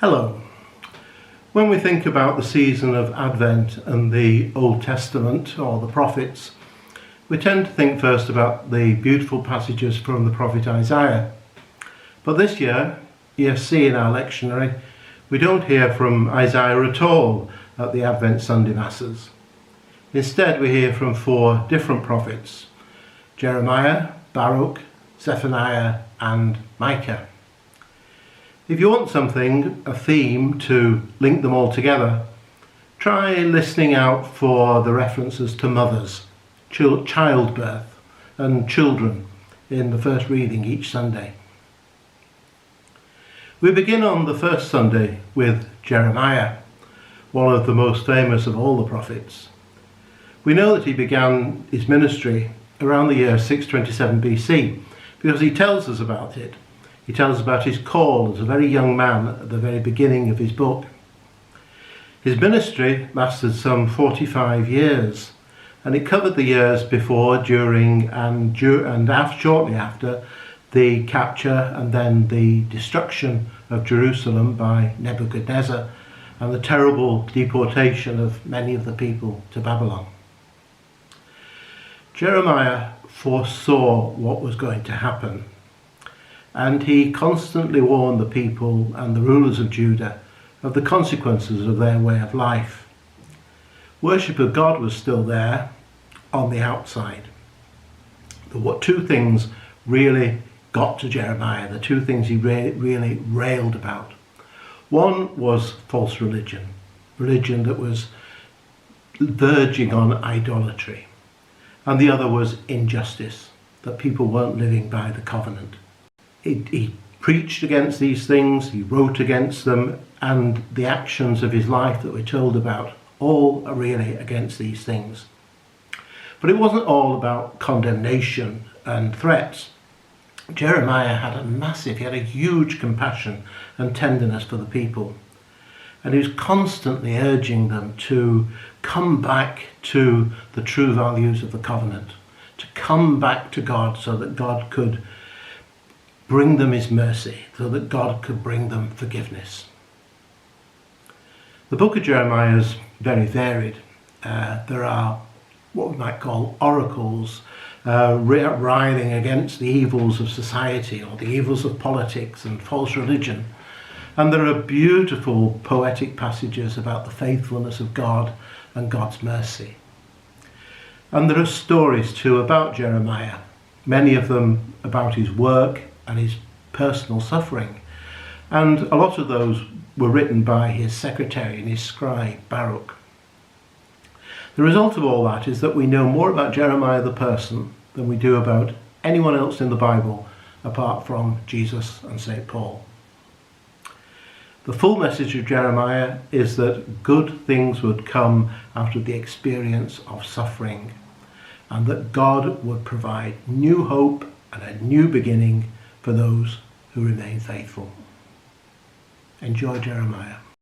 Hello. When we think about the season of Advent and the Old Testament or the prophets, we tend to think first about the beautiful passages from the prophet Isaiah. But this year, ESC in our lectionary, we don't hear from Isaiah at all at the Advent Sunday Masses. Instead, we hear from four different prophets: Jeremiah, Baruch, Zephaniah and Micah. If you want a theme to link them all together, try listening out for the references to mothers, childbirth and children in the first reading each Sunday. We begin on the first Sunday with Jeremiah, one of the most famous of all the prophets. We know that he began his ministry around the year 627 BC because he tells us about it. He tells us about his call as a very young man at the very beginning of his book. His ministry lasted some 45 years, and it covered the years before, during and shortly after the capture and then the destruction of Jerusalem by Nebuchadnezzar and the terrible deportation of many of the people to Babylon. Jeremiah foresaw what was going to happen, and he constantly warned the people and the rulers of Judah of the consequences of their way of life. Worship of God was still there on the outside. The two things really got to Jeremiah, the two things he really railed about. One was false religion that was verging on idolatry. And the other was injustice, that people weren't living by the covenant. He preached against these things, he wrote against them, and the actions of his life that we're told about all are really against these things. But it wasn't all about condemnation and threats. Jeremiah had he had a huge compassion and tenderness for the people. And he was constantly urging them to come back to the true values of the covenant, to come back to God so that God could bring them his mercy, so that God could bring them forgiveness. The book of Jeremiah is very varied. There are what we might call oracles, railing against the evils of society or the evils of politics and false religion. And there are beautiful poetic passages about the faithfulness of God and God's mercy. And there are stories too about Jeremiah, many of them about his work and his personal suffering. And a lot of those were written by his secretary and his scribe, Baruch. The result of all that is that we know more about Jeremiah the person than we do about anyone else in the Bible apart from Jesus and St. Paul. The full message of Jeremiah is that good things would come out of the experience of suffering, and that God would provide new hope and a new beginning for those who remain faithful. Enjoy Jeremiah.